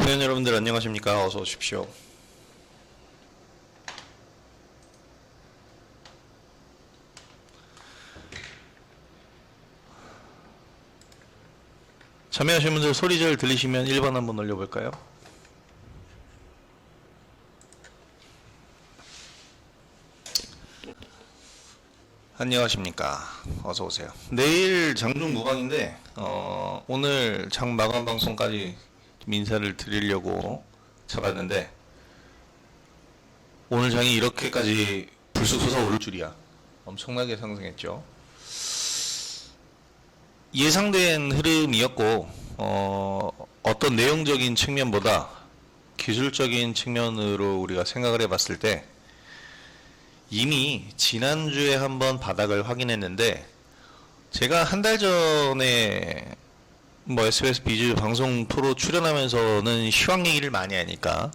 회원 여러분들 안녕하십니까? 어서 오십시오. 참여하신 분들 소리 잘 들리시면 1번 한번 올려볼까요? 안녕하십니까? 어서 오세요. 내일 장중 무방인데 오늘 장 마감 방송까지 좀 인사를 드리려고 잡았는데 오늘 장이 이렇게까지 불쑥 솟아오를 줄이야. 엄청나게 상승했죠. 예상된 흐름이었고 어떤 내용적인 측면보다 기술적인 측면으로 우리가 생각을 해봤을 때 이미 지난주에 한번 바닥을 확인했는데 제가 한 달 전에 SBS 비즈 방송 프로 출연하면서는 시황 얘기를 많이 하니까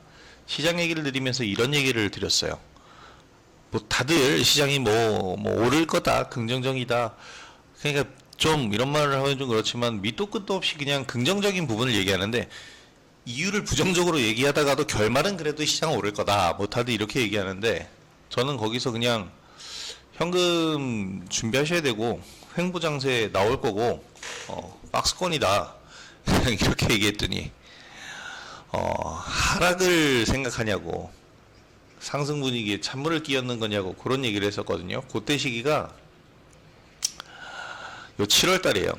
시장 얘기를 드리면서 이런 얘기를 드렸어요. 뭐 다들 시장이 뭐 오를 거다, 긍정적이다. 그러니까 좀 이런 말을 하면 좀 그렇지만 밑도 끝도 없이 그냥 긍정적인 부분을 얘기하는데 이유를 부정적으로 얘기하다가도 결말은 그래도 시장 오를 거다. 뭐 다들 이렇게 얘기하는데 저는 거기서 그냥 현금 준비하셔야 되고 횡보장세 나올 거고 박스권이다 이렇게 얘기했더니 하락을 생각하냐고 상승 분위기에 찬물을 끼얹는 거냐고 그런 얘기를 했었거든요. 그때 시기가 요 7월 달이에요.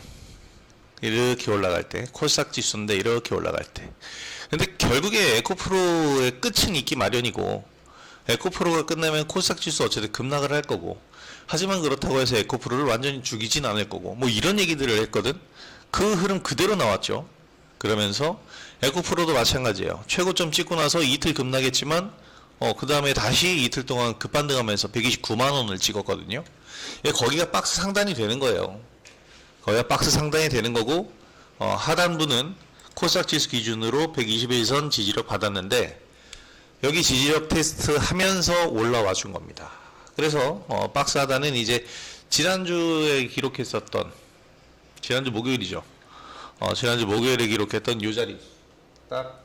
이렇게 올라갈 때 코스닥 지수인데 이렇게 올라갈 때 근데 결국에 에코프로의 끝은 있기 마련이고 에코프로가 끝나면 코스닥 지수 어쨌든 급락을 할 거고 하지만 그렇다고 해서 에코프로를 완전히 죽이진 않을 거고 뭐 이런 얘기들을 했거든. 그 흐름 그대로 나왔죠. 그러면서 에코프로도 마찬가지예요. 최고점 찍고 나서 이틀 급락했지만 그 다음에 다시 이틀 동안 급반등하면서 129만원을 찍었거든요. 거기가 박스 상단이 되는 거예요. 거기가 박스 상단이 되는 거고 하단부는 코스닥 지수 기준으로 121선 지지력 받았는데 여기 지지력 테스트 하면서 올라와 준 겁니다. 그래서 박스 하단은 이제 지난주에 기록했었던 지난주 목요일이죠. 지난주 목요일에 기록했던 이 자리 딱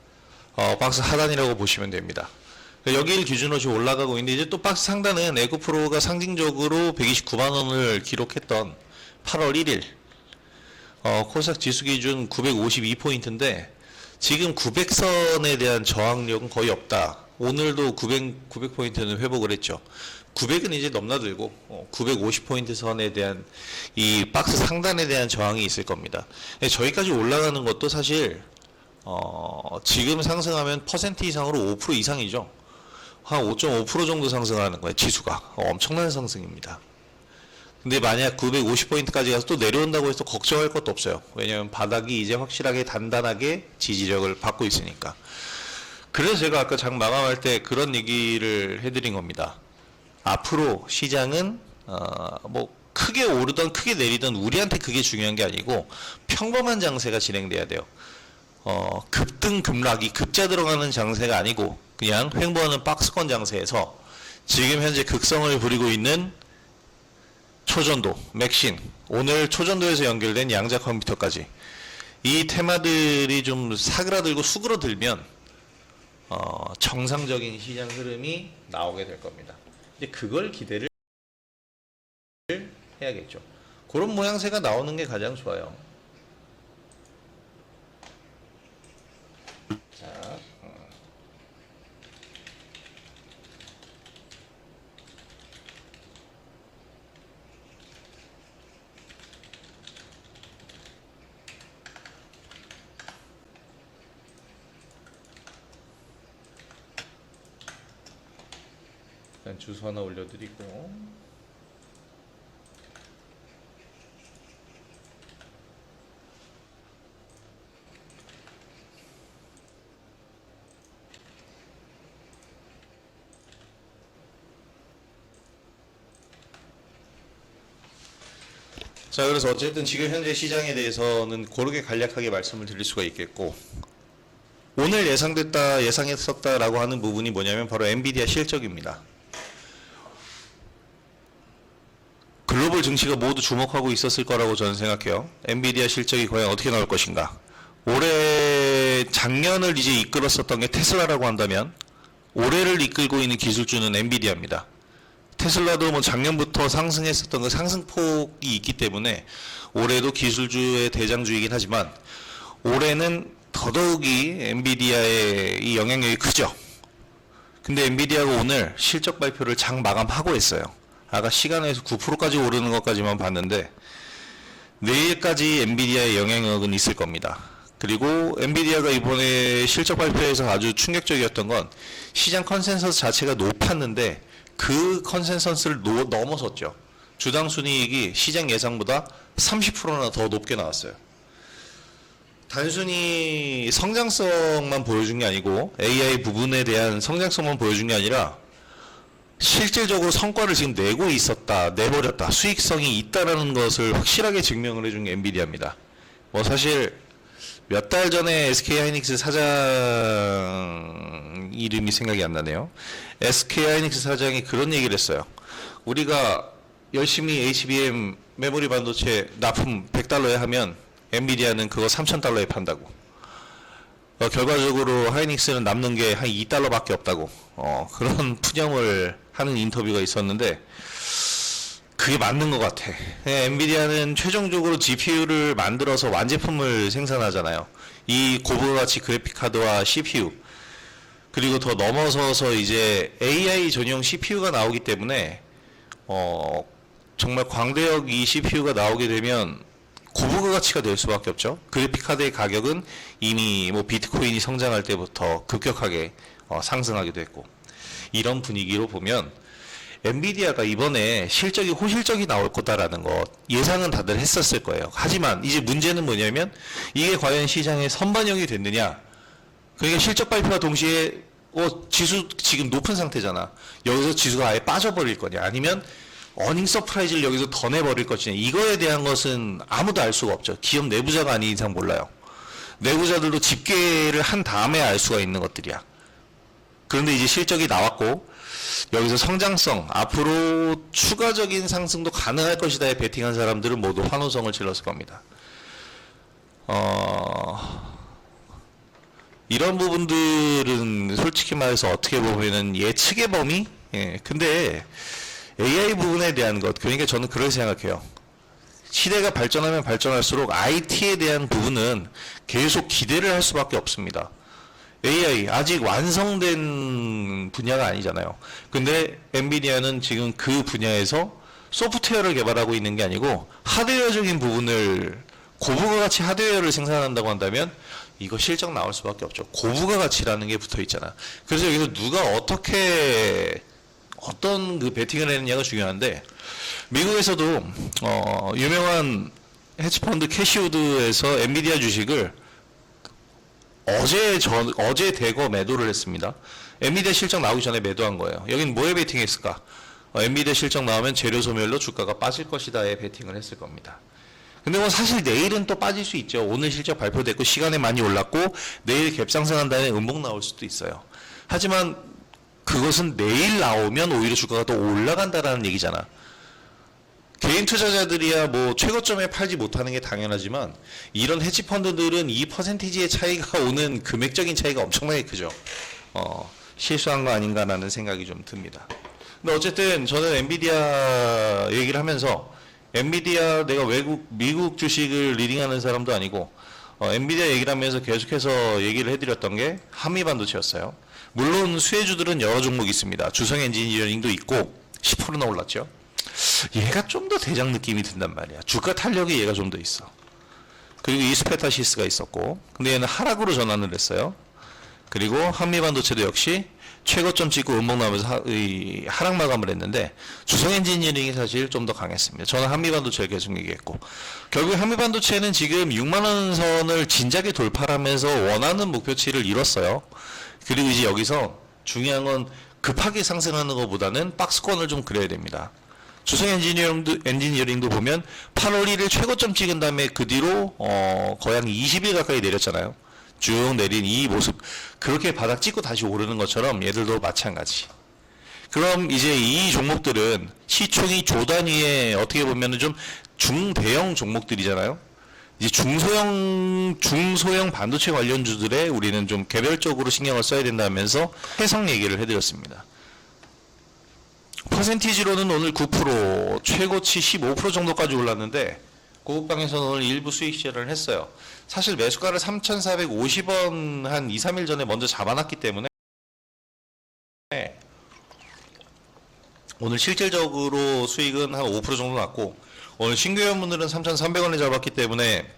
박스 하단이라고 보시면 됩니다. 여기를 기준으로 지금 올라가고 있는데 이제 또 박스 상단은 에코프로가 상징적으로 129만원을 기록했던 8월 1일 코스닥 지수 기준 952포인트인데 지금 900선에 대한 저항력은 거의 없다. 오늘도 900포인트는 회복을 했죠. 900은 이제 넘나들고 950포인트 선에 대한 이 박스 상단에 대한 저항이 있을 겁니다. 저기까지 올라가는 것도 사실 지금 상승하면 퍼센트 이상으로 5% 이상이죠. 한 5.5% 정도 상승하는 거예요. 지수가. 엄청난 상승입니다. 근데 만약 950포인트까지 가서 또 내려온다고 해서 걱정할 것도 없어요. 왜냐하면 바닥이 이제 확실하게 단단하게 지지력을 받고 있으니까. 그래서 제가 아까 장 마감할 때 그런 얘기를 해드린 겁니다. 앞으로 시장은 뭐 크게 오르던 크게 내리던 우리한테 그게 중요한 게 아니고 평범한 장세가 진행돼야 돼요. 급등 급락이 급자 들어가는 장세가 아니고 그냥 횡보하는 박스권 장세에서 지금 현재 극성을 부리고 있는 초전도, 맥신, 오늘 초전도에서 연결된 양자 컴퓨터까지 이 테마들이 좀 사그라들고 수그러들면 정상적인 시장 흐름이 나오게 될 겁니다. 이제 그걸 기대를 해야겠죠. 그런 모양새가 나오는 게 가장 좋아요. 자, 일단 주소 하나 올려드리고 자 그래서 어쨌든 지금 현재 시장에 대해서는 고르게 간략하게 말씀을 드릴 수가 있겠고 오늘 예상됐다 예상했었다라고 하는 부분이 뭐냐면 바로 엔비디아 실적입니다. 글로벌 증시가 모두 주목하고 있었을 거라고 저는 생각해요. 엔비디아 실적이 과연 어떻게 나올 것인가. 올해 만약에 작년을 이제 이끌었었던 게 테슬라라고 한다면 올해를 이끌고 있는 기술주는 엔비디아입니다. 테슬라도 뭐 작년부터 상승했었던 그 상승폭이 있기 때문에 올해도 기술주의 대장주이긴 하지만 올해는 더더욱이 엔비디아의 이 영향력이 크죠. 근데 엔비디아가 오늘 실적 발표를 장 마감하고 했어요. 아까 시간에서 9%까지 오르는 것까지만 봤는데 내일까지 엔비디아의 영향력은 있을 겁니다. 그리고 엔비디아가 이번에 실적 발표에서 아주 충격적이었던 건 시장 컨센서스 자체가 높았는데 그 컨센서스를 넘어섰죠. 주당 순이익이 시장 예상보다 30%나 더 높게 나왔어요. 단순히 성장성만 보여준 게 아니고 AI 부분에 대한 성장성만 보여준 게 아니라 실질적으로 성과를 지금 내고 있었다, 내버렸다, 수익성이 있다라는 것을 확실하게 증명을 해준 게 엔비디아입니다. 뭐 사실 몇 달 전에 SK하이닉스 사장 이름이 생각이 안 나네요. SK하이닉스 사장이 그런 얘기를 했어요. 우리가 열심히 HBM 메모리 반도체 납품 100달러에 하면 엔비디아는 그거 3,000달러에 판다고. 결과적으로 하이닉스는 남는 게 한 2달러밖에 없다고. 그런 푸념을 하는 인터뷰가 있었는데 그게 맞는 것 같아. 엔비디아는 최종적으로 GPU를 만들어서 완제품을 생산하잖아요. 이 고부가치 그래픽카드와 CPU 그리고 더 넘어서서 이제 AI 전용 CPU가 나오기 때문에 정말 광대역 이 CPU가 나오게 되면 고부가 가치가 될 수밖에 없죠. 그래픽 카드의 가격은 이미 뭐 비트코인이 성장할 때부터 급격하게 상승하기도 했고 이런 분위기로 보면 엔비디아가 이번에 실적이 호실적이 나올 거다라는 것 예상은 다들 했었을 거예요. 하지만 이제 문제는 뭐냐면 이게 과연 시장에 선반영이 됐느냐. 그러니까 실적 발표와 동시에 지수 지금 높은 상태잖아. 여기서 지수가 아예 빠져버릴 거냐 아니면 어닝 서프라이즈를 여기서 더 내버릴 것이냐 이거에 대한 것은 아무도 알 수가 없죠. 기업 내부자가 아닌 이상 몰라요. 내부자들도 집계를 한 다음에 알 수가 있는 것들이야. 그런데 이제 실적이 나왔고 여기서 성장성 앞으로 추가적인 상승도 가능할 것이다에 베팅한 사람들은 모두 환호성을 질렀을 겁니다. 이런 부분들은 솔직히 말해서 어떻게 보면은 예측의 범위? 근데 AI 부분에 대한 것, 그러니까 저는 그렇게 생각해요. 시대가 발전하면 발전할수록 IT에 대한 부분은 계속 기대를 할 수밖에 없습니다. AI 아직 완성된 분야가 아니잖아요. 근데 엔비디아는 지금 그 분야에서 소프트웨어를 개발하고 있는 게 아니고 하드웨어적인 부분을 고부가 가치 하드웨어를 생산한다고 한다면 이거 실적 나올 수밖에 없죠. 고부가 가치라는 게 붙어 있잖아. 그래서 여기서 누가 어떤 그 베팅을 했느냐가 중요한데 미국에서도 유명한 헤지펀드 캐시우드에서 엔비디아 주식을 어제 대거 매도를 했습니다. 엔비디아 실적 나오기 전에 매도한 거예요. 여긴 뭐에 베팅했을까? 엔비디아 실적 나오면 재료 소멸로 주가가 빠질 것이다에 베팅을 했을 겁니다. 근데 뭐 사실 내일은 또 빠질 수 있죠. 오늘 실적 발표됐고 시간에 많이 올랐고 내일 갭상승한 다음에 음봉 나올 수도 있어요. 하지만 그것은 내일 나오면 오히려 주가가 더 올라간다라는 얘기잖아. 개인 투자자들이야 뭐 최고점에 팔지 못하는 게 당연하지만 이런 헤지펀드들은 이 퍼센티지의 차이가 오는 금액적인 차이가 엄청나게 크죠. 실수한 거 아닌가라는 생각이 좀 듭니다. 근데 어쨌든 저는 엔비디아 얘기를 하면서 엔비디아 내가 미국 주식을 리딩하는 사람도 아니고 엔비디아 얘기를 하면서 계속해서 얘기를 해드렸던 게 한미반도체였어요. 물론 수혜주들은 여러 종목이 있습니다. 주성 엔지니어링도 있고 10%나 올랐죠. 얘가 좀 더 대장 느낌이 든단 말이야. 주가 탄력이 얘가 좀 더 있어. 그리고 이스페타시스가 있었고 근데 얘는 하락으로 전환을 했어요. 그리고 한미반도체도 역시 최고점 찍고 음봉 나오면서 하락 마감을 했는데 주성 엔지니어링이 사실 좀 더 강했습니다. 저는 한미반도체를 계속 얘기했고 결국 한미반도체는 지금 6만원 선을 진작에 돌파를 하면서 원하는 목표치를 이뤘어요. 그리고 이제 여기서 중요한 건 급하게 상승하는 것보다는 박스권을 좀 그려야 됩니다. 주성 엔지니어링도 보면 8월 1일 최고점 찍은 다음에 그 뒤로 거의 한 20일 가까이 내렸잖아요. 쭉 내린 이 모습 그렇게 바닥 찍고 다시 오르는 것처럼 얘들도 마찬가지. 그럼 이제 이 종목들은 시총이 조 단위의 어떻게 보면은 좀 중대형 종목들이잖아요. 이제 중소형 반도체 관련주들에 우리는 좀 개별적으로 신경을 써야 된다면서 해석 얘기를 해드렸습니다. 퍼센티지로는 오늘 9%, 최고치 15% 정도까지 올랐는데 고국방에서는 오늘 일부 수익 실현을 했어요. 사실 매수가를 3,450원 한 2, 3일 전에 먼저 잡아놨기 때문에 오늘 실질적으로 수익은 한 5% 정도 났고, 오늘 신규 회원분들은 3,300원에 잡았기 때문에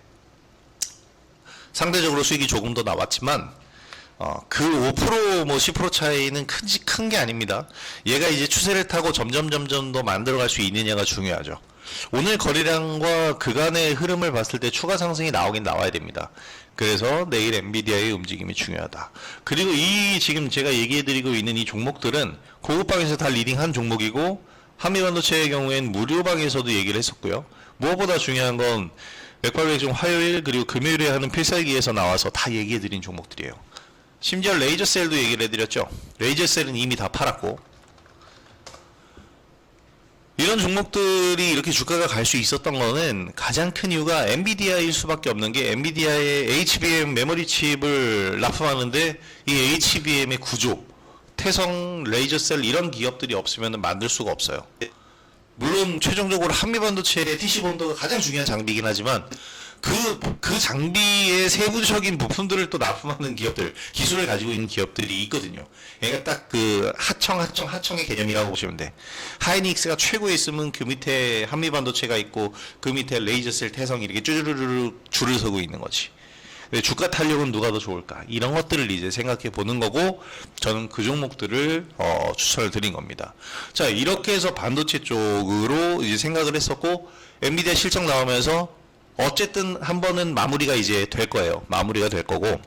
상대적으로 수익이 조금 더 나왔지만 그 5% 뭐 10% 차이는 큰 게 아닙니다. 얘가 이제 추세를 타고 점점 더 만들어갈 수 있느냐가 중요하죠. 오늘 거래량과 그간의 흐름을 봤을 때 추가 상승이 나오긴 나와야 됩니다. 그래서 내일 엔비디아의 움직임이 중요하다. 그리고 이 지금 제가 얘기해드리고 있는 이 종목들은 고급방에서 다 리딩한 종목이고, 한미반도체의 경우엔 무료방에서도 얘기를 했었고요. 무엇보다 중요한 건 맥박백중 화요일 그리고 금요일에 하는 필살기에서 나와서 다 얘기해드린 종목들이에요. 심지어 레이저셀도 얘기를 해드렸죠. 레이저셀은 이미 다 팔았고, 이런 종목들이 이렇게 주가가 갈 수 있었던 거는 가장 큰 이유가 엔비디아일 수밖에 없는 게, 엔비디아의 HBM 메모리 칩을 납품하는데 이 HBM의 구조, 태성, 레이저셀 이런 기업들이 없으면 만들 수가 없어요. 물론 최종적으로 한미반도체의 TC본도가 가장 중요한 장비이긴 하지만 그 장비의 세부적인 부품들을 또 납품하는 기업들, 기술을 가지고 있는 기업들이 있거든요. 그러니까 딱 그 하청의 개념이라고 보시면 돼. 하이닉스가 최고에 있으면 그 밑에 한미반도체가 있고, 그 밑에 레이저셀, 태성이 이렇게 쭈르르르 줄을 서고 있는 거지. 주가 탄력은 누가 더 좋을까? 이런 것들을 이제 생각해 보는 거고, 저는 그 종목들을 추천을 드린 겁니다. 자, 이렇게 해서 반도체 쪽으로 이제 생각을 했었고, 엔비디아 실적 나오면서 어쨌든 한 번은 마무리가 이제 될 거예요. 마무리가 될 거고,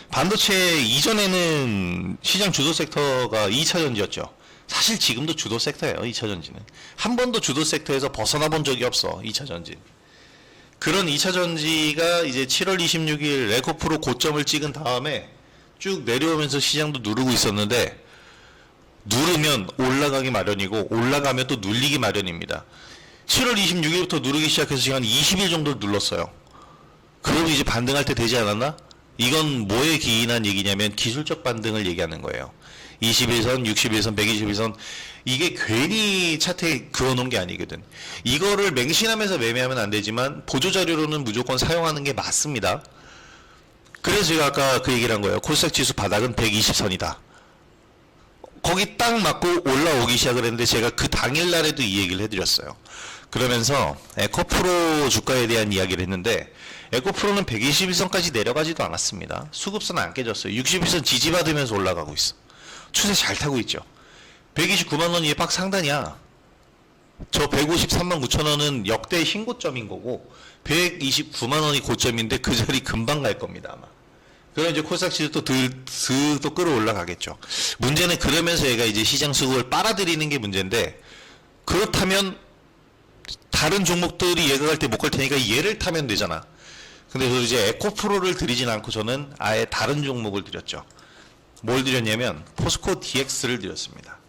반도체 이전에는 시장 주도 섹터가 2차전지였죠. 사실 지금도 주도 섹터예요. 2차전지는 한 번도 주도 섹터에서 벗어나 본 적이 없어. 2차전지. 그런 2차전지가 이제 7월 26일 에코프로 고점을 찍은 다음에 쭉 내려오면서 시장도 누르고 있었는데, 누르면 올라가기 마련이고 올라가면 또 눌리기 마련입니다. 7월 26일부터 누르기 시작해서 지금 한 20일 정도 눌렀어요. 그럼 이제 반등할 때 되지 않았나? 이건 뭐에 기인한 얘기냐면 기술적 반등을 얘기하는 거예요. 21선, 61선, 121선, 이게 괜히 차트에 그어놓은 게 아니거든. 이거를 맹신하면서 매매하면 안 되지만 보조자료로는 무조건 사용하는 게 맞습니다. 그래서 제가 아까 그 얘기를 한 거예요. 코스닥 지수 바닥은 120선이다. 거기 딱 맞고 올라오기 시작을 했는데, 제가 그 당일날에도 이 얘기를 해드렸어요. 그러면서 에코프로 주가에 대한 이야기를 했는데, 에코프로는 121선까지 내려가지도 않았습니다. 수급선 안 깨졌어요. 61선 지지받으면서 올라가고 있어. 추세 잘 타고 있죠. 129만원 이게 박 상단이야. 저 153만 9천원은 역대 신고점인 거고, 129만원이 고점인데 그 자리 금방 갈 겁니다, 아마. 그럼 이제 코스닥 지수 또 끌어올라가겠죠. 문제는 그러면서 얘가 이제 시장 수급을 빨아들이는 게 문제인데, 그렇다면 다른 종목들이 얘가 갈 때 못 갈 테니까 얘를 타면 되잖아. 근데 저 이제 에코프로를 드리진 않고 저는 아예 다른 종목을 드렸죠. 뭘 드렸냐면 포스코 DX를 드렸습니다.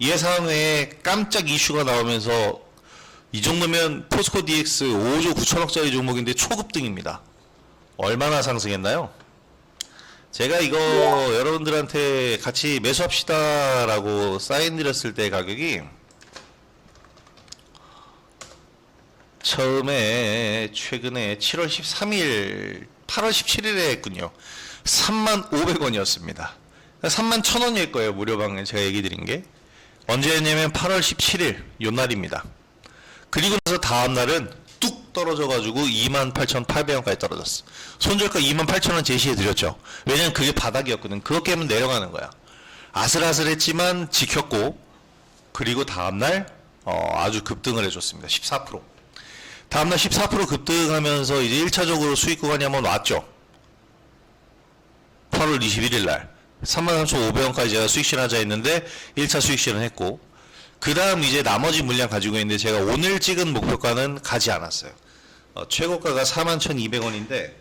예상외에 깜짝 이슈가 나오면서 이 정도면 포스코 DX 5조 9천억짜리 종목인데 초급등입니다. 얼마나 상승했나요? 제가 이거 여러분들한테 같이 매수합시다 라고 사인 드렸을 때 가격이 처음에 최근에 7월 13일 8월 17일에 했군요. 35,500원이었습니다 31,000원일 거예요. 무료방에 제가 얘기 드린 게 언제 했냐면 8월 17일 요 날입니다. 그리고 나서 다음날은 뚝 떨어져 가지고 28,800원까지 떨어졌어. 손절가 28,000원 제시해 드렸죠. 왜냐면 그게 바닥이었거든. 그것 깨면 내려가는 거야. 아슬아슬했지만 지켰고, 그리고 다음날 아주 급등을 해줬습니다. 14%. 다음날 14% 급등하면서 이제 1차적으로 수익 구간이 한번 왔죠. 8월 21일 날 33,500원까지 제가 수익 실현하자 했는데 1차 수익 실현했고, 그 다음 이제 나머지 물량 가지고 있는데 제가 오늘 찍은 목표가는 가지 않았어요. 최고가가 41,200원인데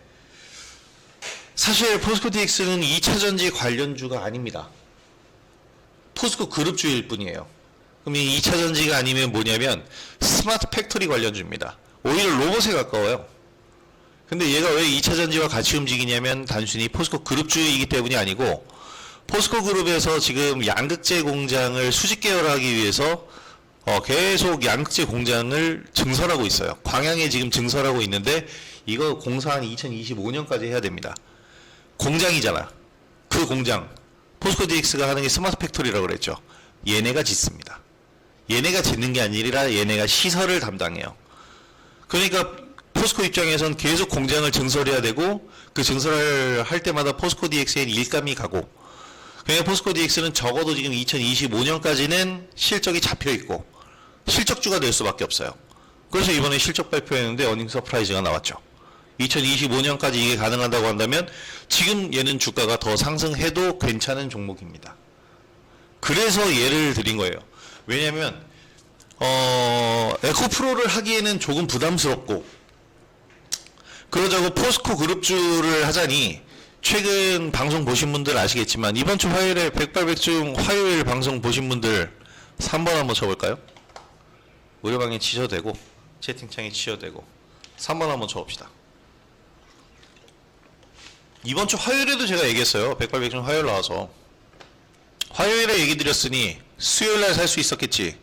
사실 포스코 DX는 2차전지 관련주가 아닙니다. 포스코 그룹주일 뿐이에요. 그럼 이 2차전지가 아니면 뭐냐면 스마트 팩토리 관련주입니다. 오히려 로봇에 가까워요. 근데 얘가 왜 2차 전지와 같이 움직이냐면 단순히 포스코 그룹주이기 때문이 아니고 포스코 그룹에서 지금 양극재 공장을 수직 계열화하기 위해서 계속 양극재 공장을 증설하고 있어요. 광양에 지금 증설하고 있는데 이거 공사 한 2025년까지 해야 됩니다. 공장이잖아. 그 공장 포스코 DX가 하는 게 스마트 팩토리라고 그랬죠. 얘네가 짓습니다. 얘네가 짓는 게 아니라 얘네가 시설을 담당해요. 그러니까 포스코 입장에선 계속 공장을 증설해야 되고 그 증설을 할 때마다 포스코 DX엔 일감이 가고 그러니까 포스코 DX는 적어도 지금 2025년까지는 실적이 잡혀 있고 실적주가 될 수밖에 없어요. 그래서 이번에 실적 발표했는데 어닝 서프라이즈가 나왔죠. 2025년까지 이게 가능하다고 한다면 지금 얘는 주가가 더 상승해도 괜찮은 종목입니다. 그래서 예를 드린 거예요. 왜냐하면 에코프로를 하기에는 조금 부담스럽고 그러자고 포스코 그룹주를 하자니 최근 방송 보신 분들 아시겠지만 이번 주 화요일에 백발백중 화요일 방송 보신 분들 3번 한번 쳐볼까요? 의료방에 치셔도 되고 채팅창에 치셔도 되고 3번 한번 쳐봅시다. 이번 주 화요일에도 제가 얘기했어요. 백발백중 화요일 나와서 화요일에 얘기 드렸으니 수요일날 살 수 있었겠지.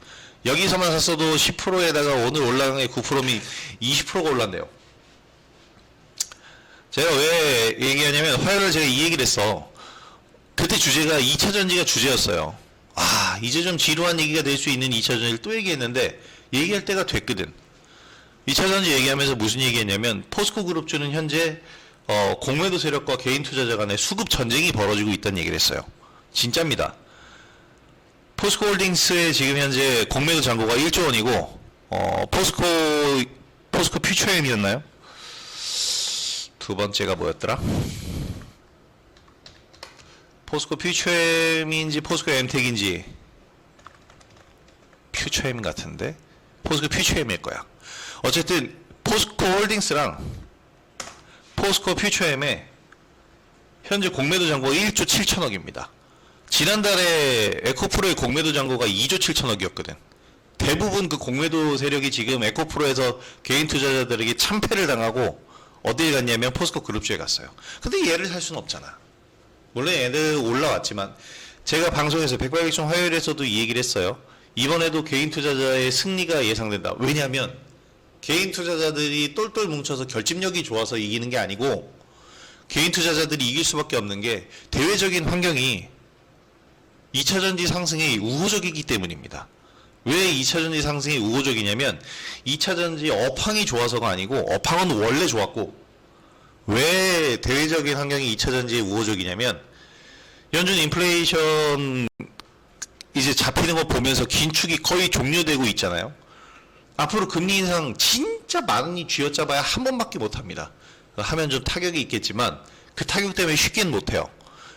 여기서만 샀어도 10%에다가 오늘 올라간 게 9%면 20%가 올랐네요. 제가 왜 얘기하냐면 화요일에 제가 이 얘기를 했어. 그때 주제가 2차 전지가 주제였어요. 아 이제 좀 지루한 얘기가 될 수 있는 2차 전지를 또 얘기했는데 얘기할 때가 됐거든. 2차 전지 얘기하면서 무슨 얘기했냐면 포스코 그룹주는 현재 공매도 세력과 개인 투자자 간의 수급 전쟁이 벌어지고 있다는 얘기를 했어요. 진짜입니다. 포스코 홀딩스의 지금 현재 공매도 잔고가 1조 원이고 포스코 퓨처엠이었나요? 두 번째가 뭐였더라? 포스코 퓨처엠인지 포스코 엠텍인지 퓨처엠 같은데 포스코 퓨처엠일 거야. 어쨌든 포스코 홀딩스랑 포스코 퓨처엠의 현재 공매도 잔고가 1조 7천억입니다. 지난달에 에코프로의 공매도 잔고가 2조 7천억이었거든. 대부분 그 공매도 세력이 지금 에코프로에서 개인 투자자들에게 참패를 당하고 어디에 갔냐면 포스코 그룹주에 갔어요. 근데 얘를 살 수는 없잖아. 물론 얘들 올라왔지만 제가 방송에서 백발백중 화요일에서도 이 얘기를 했어요. 이번에도 개인 투자자의 승리가 예상된다. 왜냐하면 개인 투자자들이 똘똘 뭉쳐서 결집력이 좋아서 이기는 게 아니고 개인 투자자들이 이길 수밖에 없는 게 대외적인 환경이 2차 전지 상승에 우호적이기 때문입니다. 왜 2차 전지 상승이 우호적이냐면 2차 전지 업황이 좋아서가 아니고 업황은 원래 좋았고 왜 대외적인 환경이 2차 전지에 우호적이냐면 연준 인플레이션 이제 잡히는 거 보면서 긴축이 거의 종료되고 있잖아요. 앞으로 금리 인상 진짜 많이 쥐어짜봐야 한 번밖에 못합니다. 하면 좀 타격이 있겠지만 그 타격 때문에 쉽게는 못해요.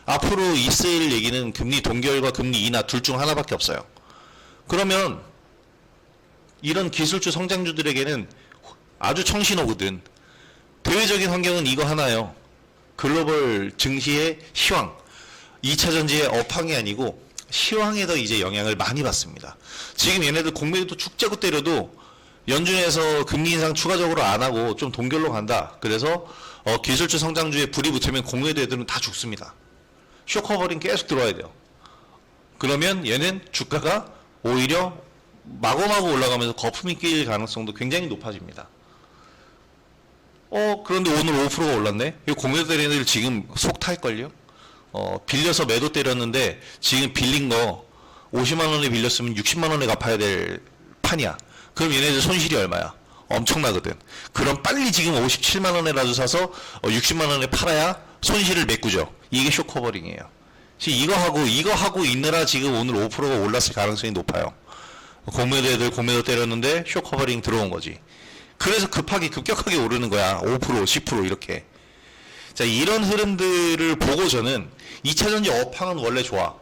앞으로 있을 얘기는 금리 동결과 금리 인하 둘 중 하나밖에 없어요. 그러면 이런 기술주 성장주들에게는 아주 청신호거든. 대외적인 환경은 이거 하나예요. 글로벌 증시의 시황. 2차 전지의 업황이 아니고 시황에 더 이제 영향을 많이 받습니다. 지금 얘네들 공매도 축자고 때려도 연준에서 금리 인상 추가적으로 안 하고 좀 동결로 간다. 그래서 기술주 성장주에 불이 붙으면 공매도 애들은 다 죽습니다. 쇼커버링 계속 들어와야 돼요. 그러면 얘는 주가가 오히려 마구마구 올라가면서 거품이 낄 가능성도 굉장히 높아집니다. 그런데 오늘 5%가 올랐네? 이 공매도 때리는 애들 지금 속 탈걸요? 빌려서 매도 때렸는데 지금 빌린 거 50만 원에 빌렸으면 60만 원에 갚아야 될 판이야. 그럼 얘네들 손실이 얼마야? 엄청나거든. 그럼 빨리 지금 57만 원에라도 사서 60만 원에 팔아야 손실을 메꾸죠. 이게 쇼커버링이에요. 이거 하고 있느라 지금 오늘 5%가 올랐을 가능성이 높아요. 공매도 애들 공매도 때렸는데 쇼커버링 들어온 거지. 그래서 급격하게 오르는 거야. 5%, 10% 이렇게. 자, 이런 흐름들을 보고 저는 2차 전지 업황은 원래 좋아.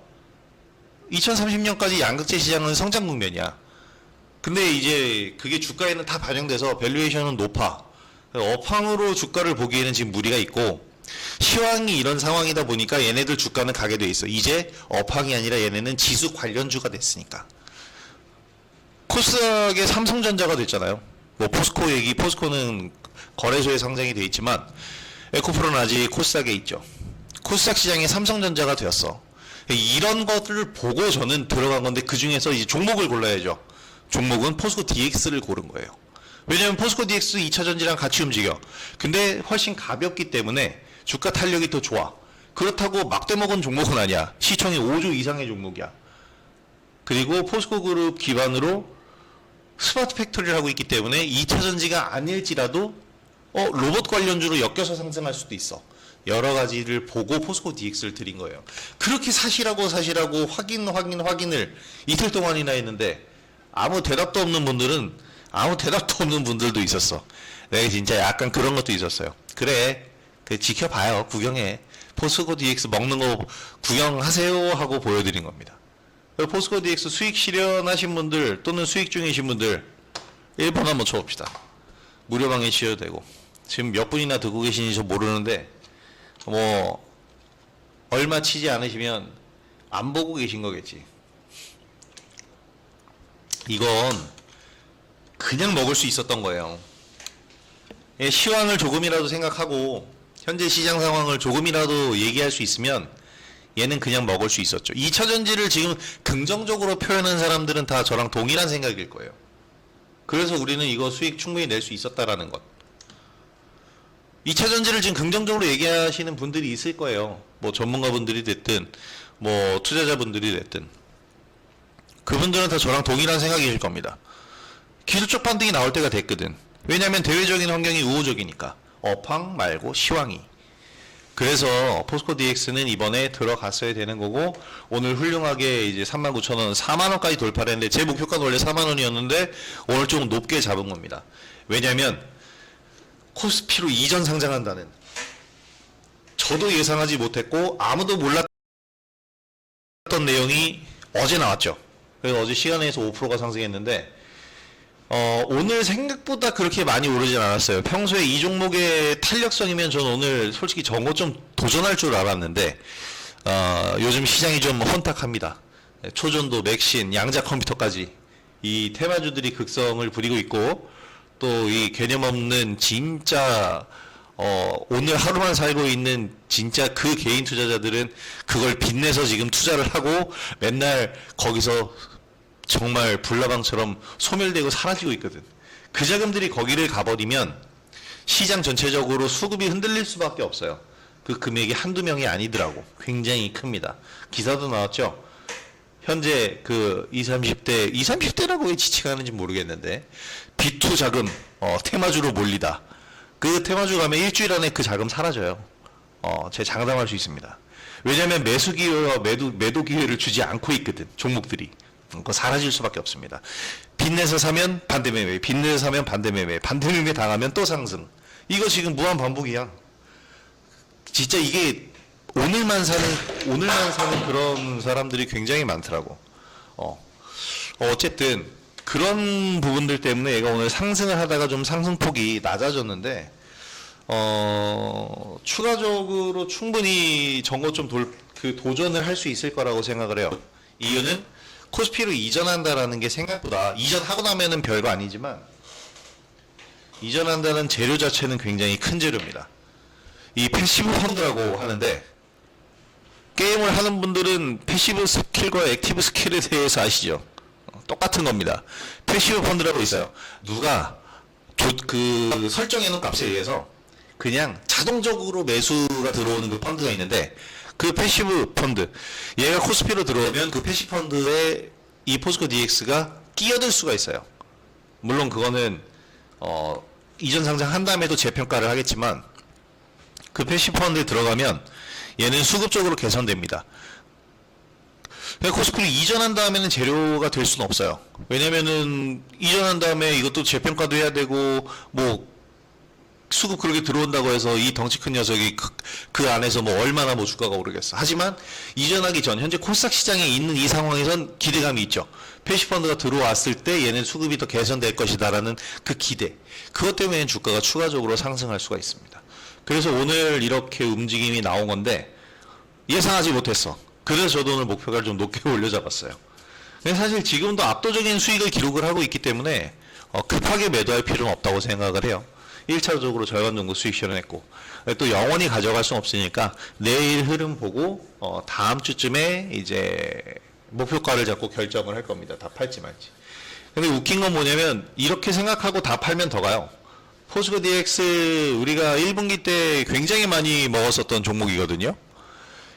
2030년까지 양극재 시장은 성장 국면이야. 근데 이제 그게 주가에는 다 반영돼서 밸류에이션은 높아. 업황으로 주가를 보기에는 지금 무리가 있고 시황이 이런 상황이다 보니까 얘네들 주가는 가게 돼 있어. 이제 업황이 아니라 얘네는 지수 관련주가 됐으니까. 코스닥의 삼성전자가 됐잖아요. 뭐 포스코 얘기, 포스코는 거래소에 상장이 돼 있지만 에코프로는 아직 코스닥에 있죠. 코스닥 시장에 삼성전자가 되었어. 이런 것들을 보고 저는 들어간 건데 그 중에서 이제 종목을 골라야죠. 종목은 포스코 DX를 고른 거예요. 왜냐면 포스코 DX 2차 전지랑 같이 움직여. 근데 훨씬 가볍기 때문에 주가 탄력이 더 좋아. 그렇다고 막대 먹은 종목은 아니야. 시총이 5조 이상의 종목이야. 그리고 포스코 그룹 기반으로 스마트 팩토리를 하고 있기 때문에 2차 전지가 아닐지라도 로봇 관련주로 엮여서 상승할 수도 있어. 여러 가지를 보고 포스코 DX를 드린 거예요. 그렇게 사시라고 확인을 이틀 동안이나 했는데 아무 대답도 없는 분들은 아무 대답도 없는 분들도 있었어. 내가 진짜 약간 그런 것도 있었어요. 그래, 지켜봐요. 구경해. 포스코 DX 먹는 거 구경하세요 하고 보여드린 겁니다. 포스코 DX 수익 실현하신 분들 또는 수익 중이신 분들 1번 한번 쳐봅시다. 무료방에 쉬어도 되고. 지금 몇 분이나 듣고 계신지 저 모르는데 뭐 얼마 치지 않으시면 안 보고 계신 거겠지. 이건 그냥 먹을 수 있었던 거예요. 시황을 조금이라도 생각하고 현재 시장 상황을 조금이라도 얘기할 수 있으면 얘는 그냥 먹을 수 있었죠. 2차 전지를 지금 긍정적으로 표현한 사람들은 다 저랑 동일한 생각일 거예요. 그래서 우리는 이거 수익 충분히 낼 수 있었다라는 것. 2차 전지를 지금 긍정적으로 얘기하시는 분들이 있을 거예요. 뭐 전문가분들이 됐든 뭐 투자자분들이 됐든 그분들은 다 저랑 동일한 생각이실 겁니다. 기술적 반등이 나올 때가 됐거든. 왜냐하면 대외적인 환경이 우호적이니까. 업황 말고 시황이. 그래서 포스코 DX는 이번에 들어갔어야 되는 거고 오늘 훌륭하게 이제 39,000원, 4만원까지 돌파를 했는데 제 목표가는 원래 4만원이었는데 오늘 좀 높게 잡은 겁니다. 왜냐하면 코스피로 이전 상장한다는 저도 예상하지 못했고 아무도 몰랐던 내용이 어제 나왔죠. 그래서 어제 시간에서 5%가 상승했는데 오늘 생각보다 그렇게 많이 오르진 않았어요. 평소에 이 종목의 탄력성이면 저는 오늘 솔직히 저거 좀 도전할 줄 알았는데 요즘 시장이 좀 혼탁합니다. 초전도, 맥신, 양자 컴퓨터까지 이 테마주들이 극성을 부리고 있고 또 이 개념 없는 진짜 오늘 하루만 살고 있는 진짜 그 개인 투자자들은 그걸 빚내서 지금 투자를 하고 맨날 거기서 정말 불나방처럼 소멸되고 사라지고 있거든. 그 자금들이 거기를 가버리면 시장 전체적으로 수급이 흔들릴 수밖에 없어요. 그 금액이 한두 명이 아니더라고. 굉장히 큽니다. 기사도 나왔죠. 현재 그 20, 30대라고 왜 지칭하는지 모르겠는데 B2 자금 테마주로 몰리다. 그 테마주 가면 일주일 안에 그 자금 사라져요. 제가 장담할 수 있습니다. 왜냐하면 매수 기회와 매도 기회를 주지 않고 있거든. 종목들이. 그거 사라질 수밖에 없습니다. 빚내서 사면 반대 매매, 빚내서 사면 반대 매매, 반대 매매 당하면 또 상승. 이거 지금 무한 반복이야. 진짜 이게 오늘만 사는 그런 사람들이 굉장히 많더라고. 어쨌든 그런 부분들 때문에 얘가 오늘 상승을 하다가 좀 상승폭이 낮아졌는데 추가적으로 충분히 저거 좀 도전을 할 수 있을 거라고 생각을 해요. 이유는 코스피로 이전한다라는 게 생각보다 이전하고 나면은 별거 아니지만 이전한다는 재료 자체는 굉장히 큰 재료입니다. 이 패시브 펀드라고 하는데 게임을 하는 분들은 패시브 스킬과 액티브 스킬에 대해서 아시죠? 똑같은 겁니다. 패시브 펀드라고 있어요. 누가 그 설정해 놓은 값에 의해서 그냥 자동적으로 매수가 들어오는 그 펀드가 있는데 그 패시브 펀드 얘가 코스피로 들어오면 그 패시브 펀드에 이 포스코 DX가 끼어들 수가 있어요. 물론 그거는 이전 상장한 다음에도 재평가를 하겠지만 그 패시브 펀드에 들어가면 얘는 수급적으로 개선됩니다. 코스피를 이전한 다음에는 재료가 될 수는 없어요. 왜냐면은 이전한 다음에 이것도 재평가도 해야 되고 뭐 수급 그렇게 들어온다고 해서 이 덩치 큰 녀석이 그 안에서 뭐 얼마나 뭐 주가가 오르겠어. 하지만 이전하기 전 현재 코스닥 시장에 있는 이 상황에선 기대감이 있죠. 패시펀드가 들어왔을 때 얘는 수급이 더 개선될 것이다라는 그 기대. 그것 때문에 주가가 추가적으로 상승할 수가 있습니다. 그래서 오늘 이렇게 움직임이 나온 건데 예상하지 못했어. 그래서 저도 오늘 목표가를 좀 높게 올려잡았어요. 사실 지금도 압도적인 수익을 기록을 하고 있기 때문에 급하게 매도할 필요는 없다고 생각을 해요. 1차적으로 절반 정도 수익 실현했고 또 영원히 가져갈 수는 없으니까 내일 흐름 보고 다음 주쯤에 이제 목표가를 잡고 결정을 할 겁니다. 다 팔지 말지. 근데 웃긴 건 뭐냐면 이렇게 생각하고 다 팔면 더 가요. 포스코 DX 우리가 1분기 때 굉장히 많이 먹었었던 종목이거든요.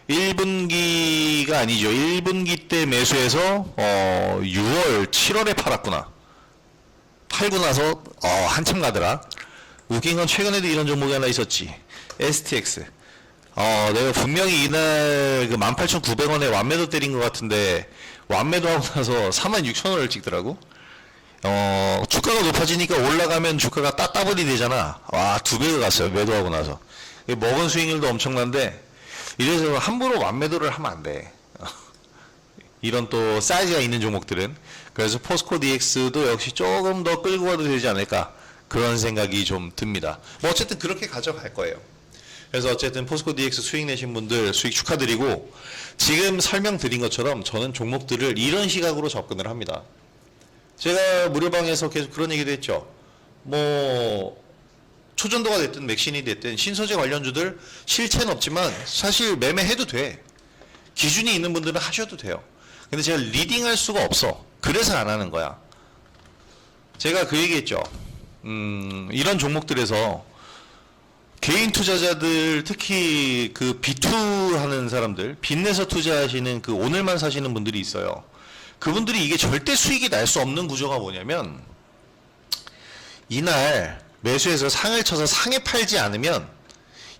1분기가 아니죠. 1분기 때 매수해서 6월, 7월에 팔았구나. 팔고 나서 한참 가더라. 웃긴 건 최근에도 이런 종목이 하나 있었지. STX. 내가 분명히 이날 그 18,900원에 완매도 때린 것 같은데 완매도하고 나서 46,000원을 찍더라고. 주가가 높아지니까 올라가면 주가가 따따블이 되잖아. 와, 2배가 갔어요. 매도하고 나서. 먹은 수익률도 엄청난데 이래서 함부로 완매도를 하면 안 돼. 이런 또 사이즈가 있는 종목들은. 그래서 포스코 DX도 역시 조금 더 끌고 가도 되지 않을까 그런 생각이 좀 듭니다. 뭐 어쨌든 그렇게 가져갈 거예요. 그래서 어쨌든 포스코 DX 수익 내신 분들 수익 축하드리고 지금 설명드린 것처럼 저는 종목들을 이런 시각으로 접근을 합니다. 제가 무료방에서 계속 그런 얘기도 했죠. 뭐 초전도가 됐든 맥신이 됐든 신소재 관련주들 실체는 없지만 사실 매매해도 돼. 기준이 있는 분들은 하셔도 돼요. 근데 제가 리딩할 수가 없어. 그래서 안 하는 거야. 제가 그 얘기했죠. 이런 종목들에서 개인 투자자들 특히 그 B2 하는 사람들 빚내서 투자하시는 그 오늘만 사시는 분들이 있어요. 그분들이 이게 절대 수익이 날 수 없는 구조가 뭐냐면 이날 매수해서 상을 쳐서 상에 팔지 않으면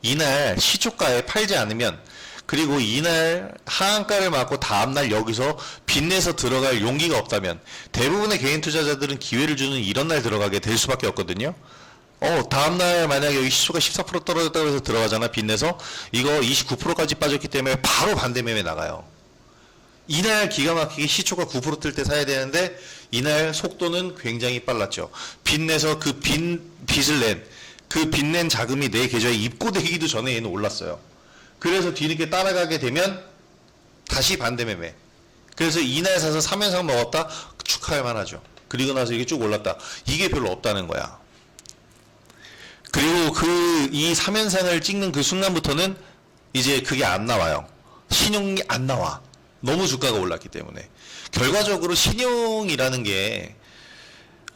이날 시초가에 팔지 않으면 그리고 이날 하한가를 맞고 다음날 여기서 빚내서 들어갈 용기가 없다면 대부분의 개인 투자자들은 기회를 주는 이런 날 들어가게 될 수밖에 없거든요. 다음날 만약에 여기 시초가 14% 떨어졌다고 해서 들어가잖아. 빚내서 이거 29%까지 빠졌기 때문에 바로 반대 매매 나가요. 이날 기가 막히게 시초가 9% 뜰 때 사야 되는데 이날 속도는 굉장히 빨랐죠. 빚내서 그 빚을 낸 그 빚낸 자금이 내 계좌에 입고되기도 전에 얘는 올랐어요. 그래서 뒤늦게 따라가게 되면 다시 반대 매매. 그래서 이날 사서 3연상 먹었다? 축하할 만하죠. 그리고 나서 이게 쭉 올랐다. 이게 별로 없다는 거야. 그리고 이 3연상을 찍는 그 순간부터는 이제 그게 안 나와요. 신용이 안 나와. 너무 주가가 올랐기 때문에. 결과적으로 신용이라는 게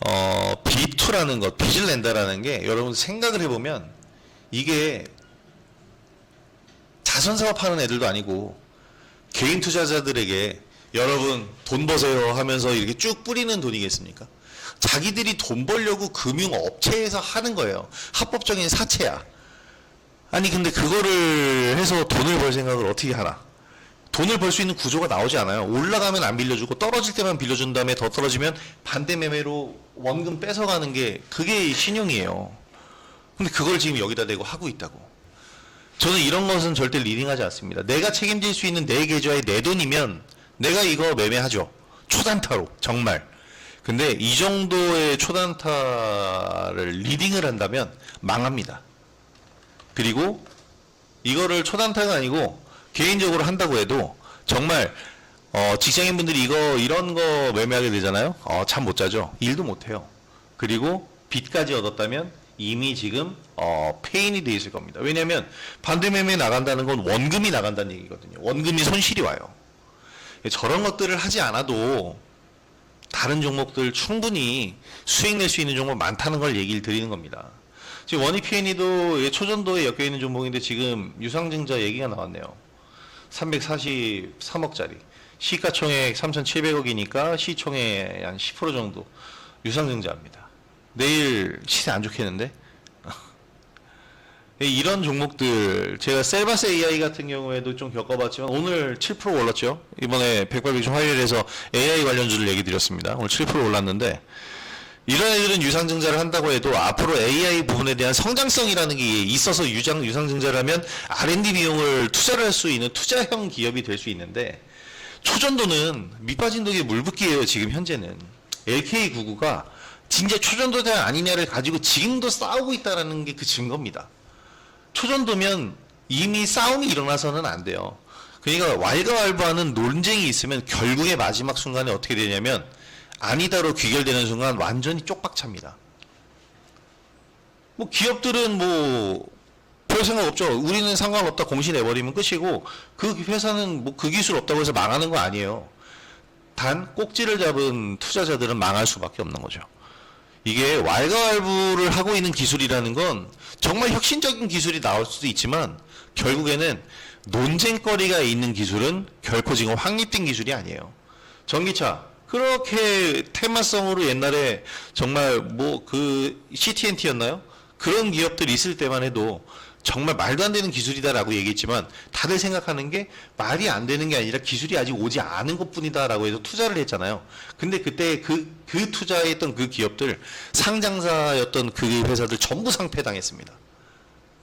B2라는 것, 빚을 낸다라는 게 여러분 생각을 해보면 이게 자선사업 하는 애들도 아니고 개인 투자자들에게 여러분 돈 버세요 하면서 이렇게 쭉 뿌리는 돈이겠습니까? 자기들이 돈 벌려고 금융업체에서 하는 거예요. 합법적인 사채야. 아니 근데 그거를 해서 돈을 벌 생각을 어떻게 하나? 돈을 벌 수 있는 구조가 나오지 않아요. 올라가면 안 빌려주고 떨어질 때만 빌려준 다음에 더 떨어지면 반대 매매로 원금 뺏어가는 게 그게 신용이에요. 근데 그걸 지금 여기다 대고 하고 있다고. 저는 이런 것은 절대 리딩하지 않습니다. 내가 책임질 수 있는 내 계좌에 내 돈이면 내가 이거 매매하죠. 초단타로 정말. 근데 이 정도의 초단타를 리딩을 한다면 망합니다. 그리고 이거를 초단타가 아니고 개인적으로 한다고 해도 정말 직장인분들이 이런 거 매매하게 되잖아요. 잠 못 자죠. 일도 못 해요. 그리고 빚까지 얻었다면 이미 지금 페인이 돼 있을 겁니다. 왜냐하면 반대 매매 나간다는 건 원금이 나간다는 얘기거든요. 원금이 손실이 와요. 저런 것들을 하지 않아도 다른 종목들 충분히 수익 낼 수 있는 종목 많다는 걸 얘기를 드리는 겁니다. 지금 원익 P&E도 초전도에 엮여 있는 종목인데 지금 유상증자 얘기가 나왔네요. 343억짜리 시가총액 3,700억이니까 시총액 한 10% 정도 유상증자합니다. 내일 시세 안 좋겠는데? 이런 종목들 제가 셀바스 AI 같은 경우에도 좀 겪어봤지만 오늘 7% 올랐죠. 이번에 백발백중 화요일에서 AI 관련주를 얘기 드렸습니다. 오늘 7% 올랐는데 이런 애들은 유상증자를 한다고 해도 앞으로 AI 부분에 대한 성장성이라는 게 있어서 유상증자를 하면 R&D 비용을 투자를 할 수 있는 투자형 기업이 될 수 있는데 초전도는 밑빠진 독에 물붓기예요. 지금 현재는 LK99가 진짜 초전도냐 아니냐를 가지고 지금도 싸우고 있다는 게 그 증거입니다. 초전도면 이미 싸움이 일어나서는 안 돼요. 그러니까 왈가왈부하는 논쟁이 있으면 결국에 마지막 순간에 어떻게 되냐면 아니다로 귀결되는 순간 완전히 쪽박찹니다. 뭐 기업들은 뭐 별 생각 없죠. 우리는 상관없다 공시 내버리면 끝이고 그 회사는 뭐 그 기술 없다고 해서 망하는 거 아니에요. 단 꼭지를 잡은 투자자들은 망할 수밖에 없는 거죠. 이게 왈가왈부를 하고 있는 기술이라는 건 정말 혁신적인 기술이 나올 수도 있지만 결국에는 논쟁거리가 있는 기술은 결코 지금 확립된 기술이 아니에요. 전기차 그렇게 테마성으로 옛날에 정말 뭐 그 CT&T였나요? 그런 기업들 있을 때만 해도 정말 말도 안 되는 기술이다라고 얘기했지만 다들 생각하는 게 말이 안 되는 게 아니라 기술이 아직 오지 않은 것뿐이다라고 해서 투자를 했잖아요. 근데 그때 그 투자했던 그 기업들 상장사였던 그 회사들 전부 상폐당했습니다.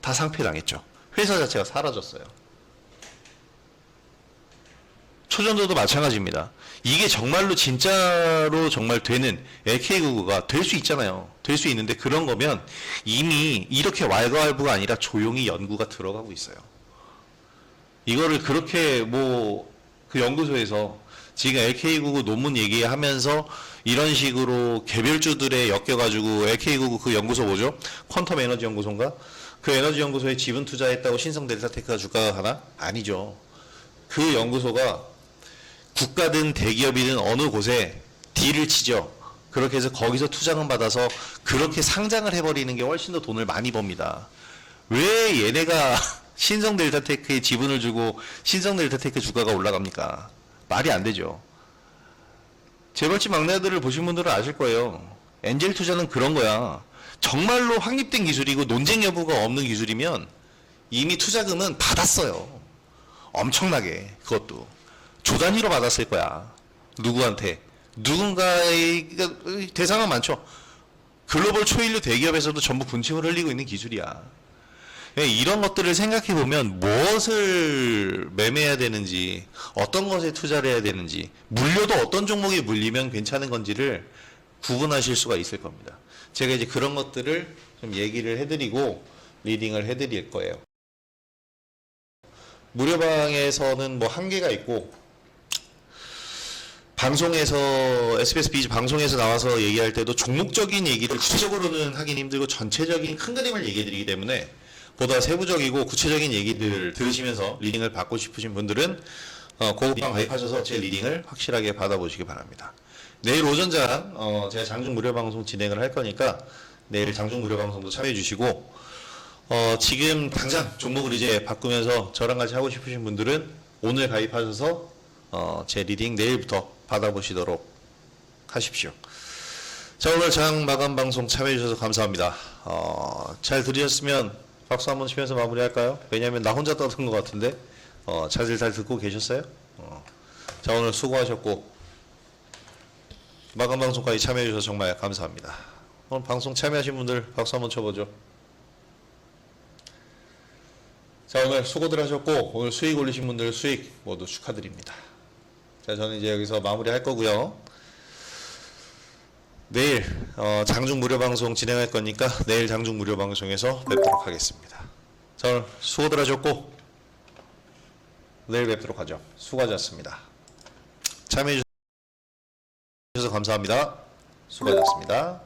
다 상폐당했죠. 회사 자체가 사라졌어요. 초전도도 마찬가지입니다. 이게 정말로 진짜로 정말 되는 LK구가 될 수 있잖아요. 될 수 있는데 그런 거면 이미 이렇게 왈가왈부가 아니라 조용히 연구가 들어가고 있어요. 이거를 그렇게 뭐 그 연구소에서 지금 LK구구 논문 얘기하면서 이런 식으로 개별주들에 엮여가지고 LK구구 그 연구소 뭐죠? 퀀텀 에너지 연구소인가? 그 에너지 연구소에 지분 투자했다고 신성 델타테크가 주가가 가나? 아니죠. 그 연구소가 국가든 대기업이든 어느 곳에 딜을 치죠. 그렇게 해서 거기서 투자금 받아서 그렇게 상장을 해버리는 게 훨씬 더 돈을 많이 법니다. 왜 얘네가 신성델타테크에 지분을 주고 신성델타테크 주가가 올라갑니까? 말이 안 되죠. 재벌집 막내들을 보신 분들은 아실 거예요. 엔젤 투자는 그런 거야. 정말로 확립된 기술이고 논쟁 여부가 없는 기술이면 이미 투자금은 받았어요. 엄청나게 그것도. 조 단위로 받았을 거야. 누구한테? 누군가의 대상은 많죠. 글로벌 초일류 대기업에서도 전부 군침을 흘리고 있는 기술이야. 이런 것들을 생각해 보면 무엇을 매매해야 되는지, 어떤 것에 투자를 해야 되는지, 물려도 어떤 종목에 물리면 괜찮은 건지를 구분하실 수가 있을 겁니다. 제가 이제 그런 것들을 좀 얘기를 해드리고 리딩을 해드릴 거예요. 무료방에서는 뭐 한계가 있고 방송에서 SBS 비즈 방송에서 나와서 얘기할 때도 종목적인 얘기를 구체적으로는 하긴 힘들고 전체적인 큰 그림을 얘기해 드리기 때문에 보다 세부적이고 구체적인 얘기들을 들으시면서 리딩을 받고 싶으신 분들은 고급방 가입하셔서 제 리딩을 확실하게 받아보시기 바랍니다. 내일 오전장 제가 장중 무료 방송 진행을 할 거니까 내일 장중 무료 방송도 참여해 주시고 지금 당장 종목을 이제 바꾸면서 저랑 같이 하고 싶으신 분들은 오늘 가입하셔서 제 리딩 내일부터 받아보시도록 하십시오. 자, 오늘 장 마감 방송 참여해 주셔서 감사합니다. 잘 들으셨으면 박수 한번 치면서 마무리할까요? 왜냐하면 나 혼자 떠든 것 같은데 잘 듣고 계셨어요? 자, 오늘 수고하셨고 마감 방송까지 참여해 주셔서 정말 감사합니다. 오늘 방송 참여하신 분들 박수 한번 쳐보죠. 자, 오늘 수고들 하셨고 오늘 수익 올리신 분들 수익 모두 축하드립니다. 자, 저는 이제 여기서 마무리 할 거고요. 내일 장중 무료 방송 진행할 거니까 내일 장중 무료 방송에서 뵙도록 하겠습니다. 자, 오늘 수고들 하셨고 내일 뵙도록 하죠. 수고하셨습니다. 참여해 주셔서 감사합니다. 수고하셨습니다.